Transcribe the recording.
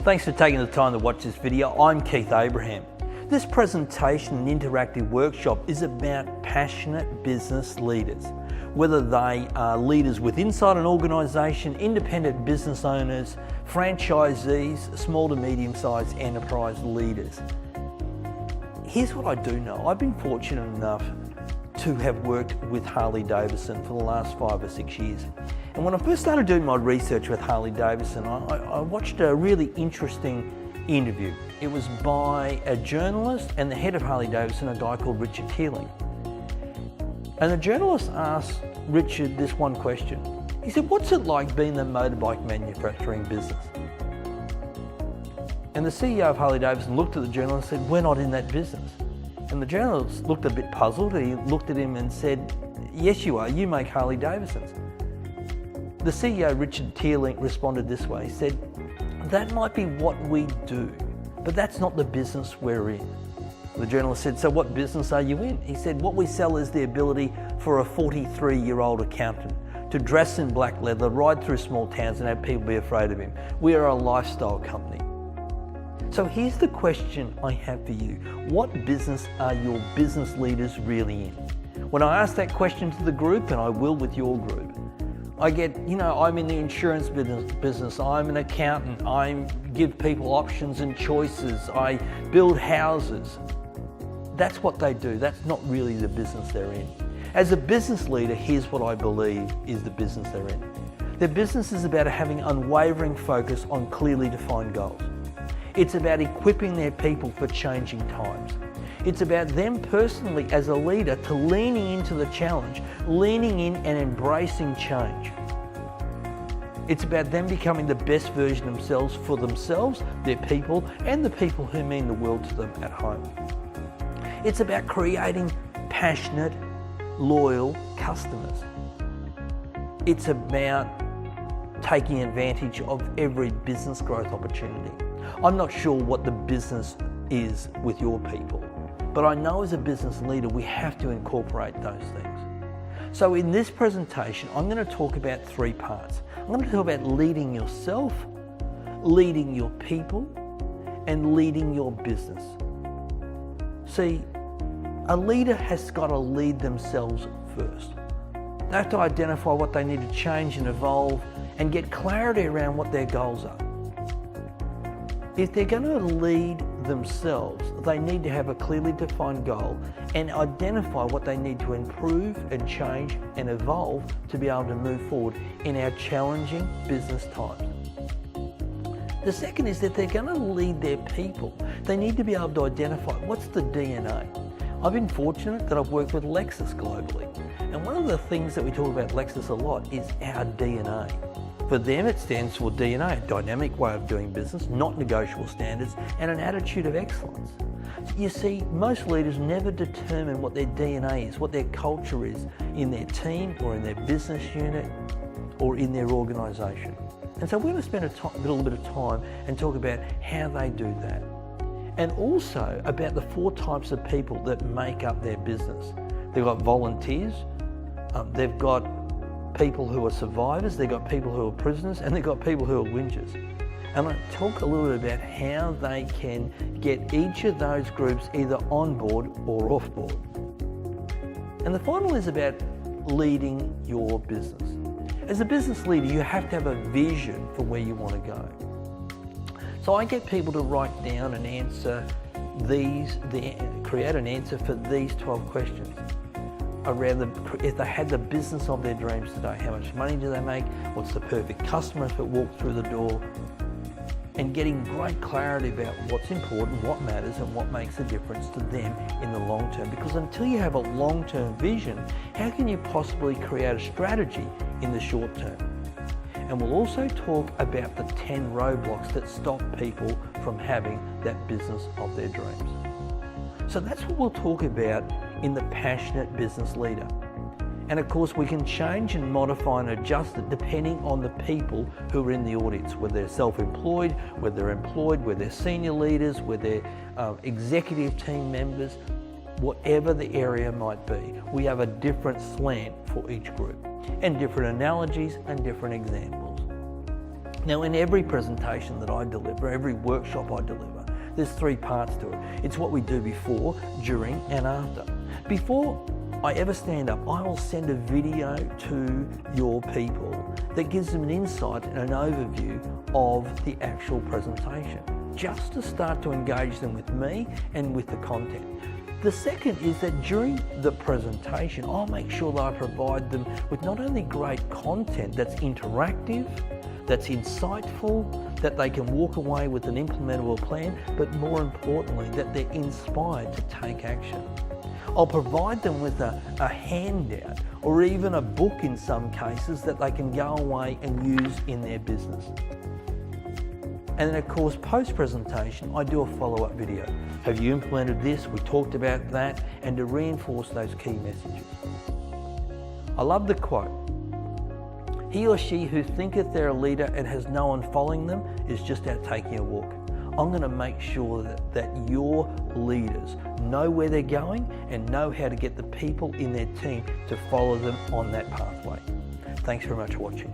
Thanks for taking the time to watch this video. I'm Keith Abraham. This presentation and interactive workshop is about passionate business leaders. Whether they are leaders with inside an organisation, independent business owners, franchisees, small to medium-sized enterprise leaders. Here's what I do know. I've been fortunate enough to have worked with Harley-Davidson for the last 5 or 6 years. And when I first started doing my research with Harley-Davidson, I watched a really interesting interview. It was by a journalist and the head of Harley-Davidson, a guy called Richard Teeling. And the journalist asked Richard this one question. He said, "What's it like being the motorbike manufacturing business?" And the CEO of Harley-Davidson looked at the journalist and said, "We're not in that business." And the journalist looked a bit puzzled. He looked at him and said, "Yes, you are. You make Harley-Davidsons." The CEO, Richard Teeling, responded this way. He said, "That might be what we do, but that's not the business we're in." The journalist said, "So what business are you in?" He said, "What we sell is the ability for a 43-year-old accountant to dress in black leather, ride through small towns and have people be afraid of him. We are a lifestyle company." So here's the question I have for you. What business are your business leaders really in? When I ask that question to the group, and I will with your group, I get, I'm in the insurance business, I'm an accountant, I give people options and choices, I build houses. That's what they do. That's not really the business they're in. As a business leader, here's what I believe is the business they're in. Their business is about having unwavering focus on clearly defined goals. It's about equipping their people for changing times. It's about them personally as a leader to leaning into the challenge, leaning in and embracing change. It's about them becoming the best version of themselves for themselves, their people, and the people who mean the world to them at home. It's about creating passionate, loyal customers. It's about taking advantage of every business growth opportunity. I'm not sure what the business is with your people, but I know as a business leader, we have to incorporate those things. So in this presentation, I'm going to talk about 3 parts. I'm going to talk about leading yourself, leading your people, and leading your business. See, a leader has got to lead themselves first. They have to identify what they need to change and evolve and get clarity around what their goals are. If they're going to lead themselves, they need to have a clearly defined goal and identify what they need to improve and change and evolve to be able to move forward in our challenging business times. The second is that they're going to lead their people. They need to be able to identify what's the DNA. I've been fortunate that I've worked with Lexus globally. And one of the things that we talk about Lexus a lot is our DNA. For them, it stands for DNA, a dynamic way of doing business, not negotiable standards, and an attitude of excellence. You see, most leaders never determine what their DNA is, what their culture is in their team or in their business unit or in their organisation. And so we're going to spend a little bit of time and talk about how they do that. And also about the 4 types of people that make up their business. They've got volunteers, they've got people who are survivors, they've got people who are prisoners, and they've got people who are whingers. And I talk a little bit about how they can get each of those groups either on board or off board. And the final is about leading your business. As a business leader, you have to have a vision for where you want to go. So I get people to write down and answer create an answer for these 12 questions. If they had the business of their dreams today, how much money do they make? What's the perfect customer if it walked through the door? And getting great clarity about what's important, what matters, and what makes a difference to them in the long term. Because until you have a long-term vision, how can you possibly create a strategy in the short term? And we'll also talk about the 10 roadblocks that stop people from having that business of their dreams. So that's what we'll talk about in the passionate business leader. And of course, we can change and modify and adjust it depending on the people who are in the audience, whether they're self-employed, whether they're employed, whether they're senior leaders, whether they're executive team members, whatever the area might be. We have a different slant for each group and different analogies and different examples. Now, in every presentation that I deliver, every workshop I deliver, there's 3 parts to it. It's what we do before, during, and after. Before I ever stand up, I will send a video to your people that gives them an insight and an overview of the actual presentation, just to start to engage them with me and with the content. The second is that during the presentation, I'll make sure that I provide them with not only great content that's interactive, that's insightful, that they can walk away with an implementable plan, but more importantly, that they're inspired to take action. I'll provide them with a handout or even a book in some cases that they can go away and use in their business. And then of course, post-presentation, I do a follow-up video. Have you implemented this? We talked about that, and to reinforce those key messages. I love the quote. He or she who thinketh they're a leader and has no one following them is just out taking a walk. I'm going to make sure that your leaders know where they're going and know how to get the people in their team to follow them on that pathway. Thanks very much for watching.